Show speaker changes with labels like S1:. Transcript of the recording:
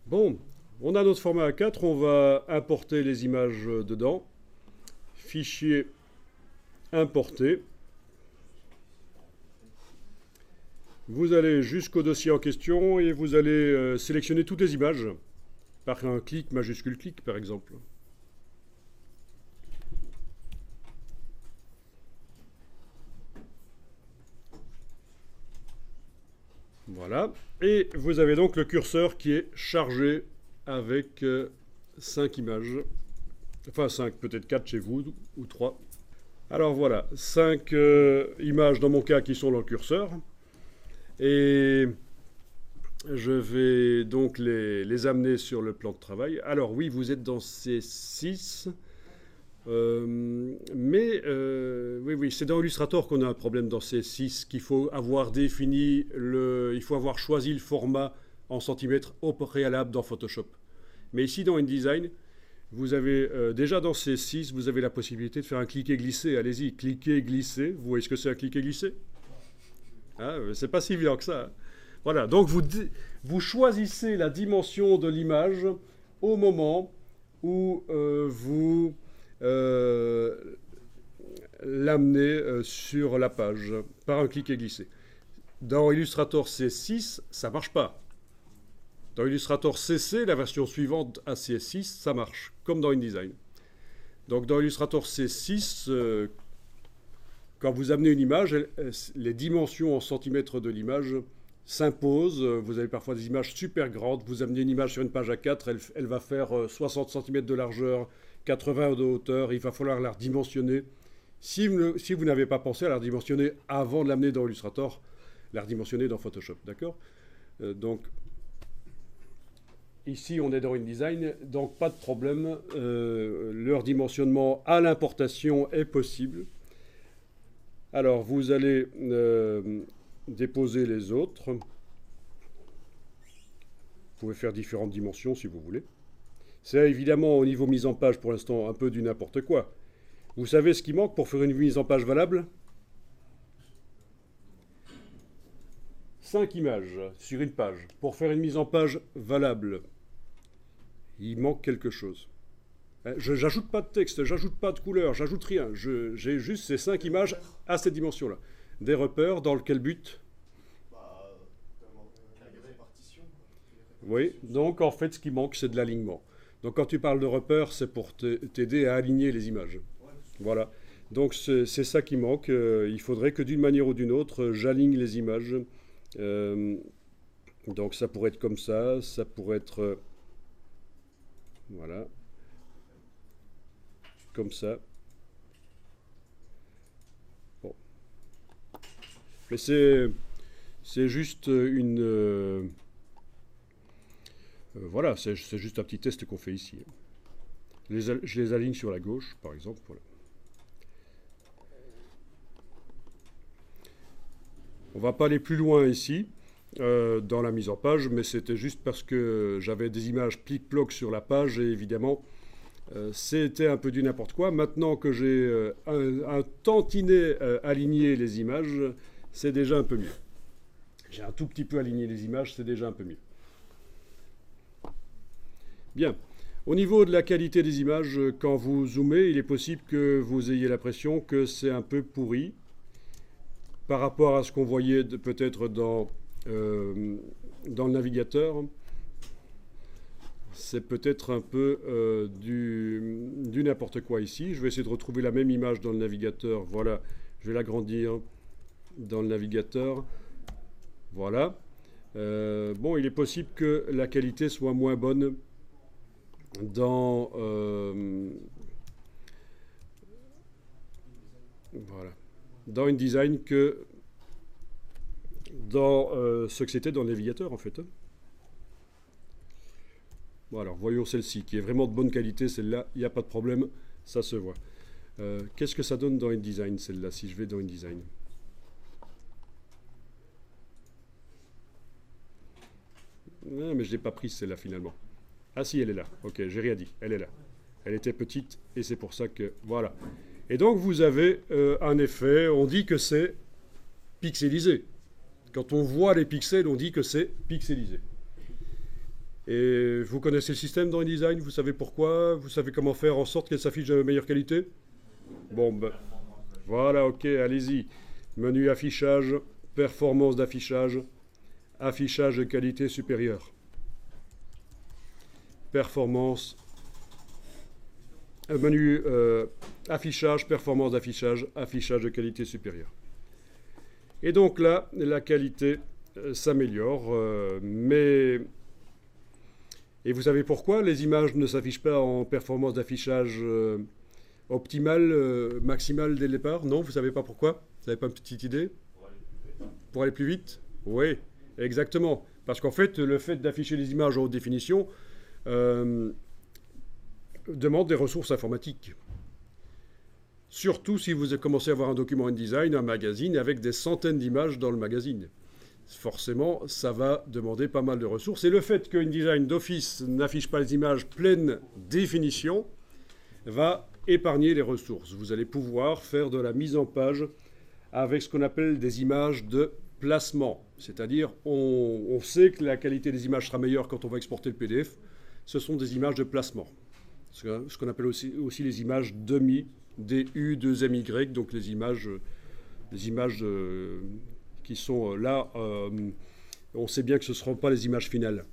S1: Bon, on a notre format A4, on va importer les images dedans. Fichier importé. Vous allez jusqu'au dossier en question et vous allez sélectionner toutes les images par un clic, majuscule clic par exemple. Voilà. Et vous avez donc le curseur qui est chargé avec 5 images. Enfin 5, peut-être 4 chez vous ou 3. Alors voilà, 5 images dans mon cas qui sont dans le curseur. Et je vais donc les amener sur le plan de travail. Alors oui, vous êtes dans C6. Oui, c'est dans Illustrator qu'on a un problème dans C6, qu'il faut avoir défini il faut avoir choisi le format en centimètres au préalable dans Photoshop. Mais ici dans InDesign, vous avez déjà dans C6, vous avez la possibilité de faire un cliquer-glisser. Allez-y, cliquer-glisser. Vous voyez ce que c'est un cliquer-glisser? C'est pas si évident que ça. Hein. Voilà, donc vous choisissez la dimension de l'image au moment où vous l'amener sur la page par un clic et glisser. Dans Illustrator C6, ça ne marche pas. Dans Illustrator CC, la version suivante à CS6, ça marche, comme dans InDesign. Donc dans Illustrator C6, quand vous amenez une image, les dimensions en centimètres de l'image s'imposent. Vous avez parfois des images super grandes. Vous amenez une image sur une page A4, elle va faire 60 cm de largeur, 80 de hauteur. Il va falloir la redimensionner. Si vous n'avez pas pensé à la redimensionner avant de l'amener dans Illustrator, la redimensionner dans Photoshop. D'accord? Donc, ici, on est dans InDesign, donc pas de problème. Leur dimensionnement à l'importation est possible. Alors, vous allez déposer les autres. Vous pouvez faire différentes dimensions si vous voulez. C'est évidemment au niveau mise en page pour l'instant un peu du n'importe quoi. Vous savez ce qui manque pour faire une mise en page valable? 5 images sur une page. Pour faire une mise en page valable, il manque quelque chose. J'ajoute pas de texte, j'ajoute pas de couleur, j'ajoute rien. J'ai juste ces 5 images à cette dimension-là. Des repères, dans quel but? Oui, donc en fait, ce qui manque, c'est de l'alignement. Donc quand tu parles de repères, c'est pour t'aider à aligner les images. Voilà. Donc c'est ça qui manque. Il faudrait que d'une manière ou d'une autre, j'aligne les images. Donc ça pourrait être comme ça pourrait être... voilà. Comme ça. Bon. Mais c'est juste une... voilà, c'est juste un petit test qu'on fait ici. Je les aligne sur la gauche, par exemple. Voilà. On ne va pas aller plus loin ici, dans la mise en page, mais c'était juste parce que j'avais des images plic-ploc sur la page, et évidemment, c'était un peu du n'importe quoi. Maintenant que j'ai un tantinet aligné les images, c'est déjà un peu mieux. J'ai un tout petit peu aligné les images, c'est déjà un peu mieux. Bien. Au niveau de la qualité des images, quand vous zoomez, il est possible que vous ayez l'impression que c'est un peu pourri par rapport à ce qu'on voyait peut-être dans le navigateur. C'est peut-être un peu du n'importe quoi ici. Je vais essayer de retrouver la même image dans le navigateur. Voilà, je vais l'agrandir dans le navigateur. Voilà. Bon, il est possible que la qualité soit moins bonne dans voilà, dans InDesign que dans ce que c'était dans le navigateur en fait. Bon, alors voyons celle-ci qui est vraiment de bonne qualité. Celle-là, il n'y a pas de problème, ça se voit. Qu'est-ce que ça donne dans InDesign celle-là si je vais dans InDesign? Ah, mais je ne l'ai pas prise celle-là finalement. Ah si, elle est là. Ok, j'ai rien dit. Elle est là. Elle était petite et c'est pour ça que... Voilà. Et donc vous avez un effet, on dit que c'est pixelisé. Quand on voit les pixels, on dit que c'est pixelisé. Et vous connaissez le système dans InDesign, vous savez pourquoi, vous savez comment faire en sorte qu'elle s'affiche de meilleure qualité? Bon, ben, voilà, ok, allez-y. Menu affichage, performance d'affichage, affichage de qualité supérieure. Performance, menu affichage, performance d'affichage, affichage de qualité supérieure. Et donc là, la qualité s'améliore, mais... Et vous savez pourquoi les images ne s'affichent pas en performance d'affichage optimale, maximale dès le départ? Non, vous ne savez pas pourquoi? Vous n'avez pas une petite idée? Pour aller plus vite? Oui, exactement. Parce qu'en fait, le fait d'afficher les images en haute définition demande des ressources informatiques. Surtout si vous commencez à avoir un document InDesign, un magazine, avec des centaines d'images dans le magazine. Forcément, ça va demander pas mal de ressources. Et le fait que InDesign d'office n'affiche pas les images pleine définition va épargner les ressources. Vous allez pouvoir faire de la mise en page avec ce qu'on appelle des images de placement. C'est-à-dire, on sait que la qualité des images sera meilleure quand on va exporter le PDF. Ce sont des images de placement. Ce qu'on appelle aussi les images DEMI, DU2MY, donc les images qui sont là, on sait bien que ce ne seront pas les images finales.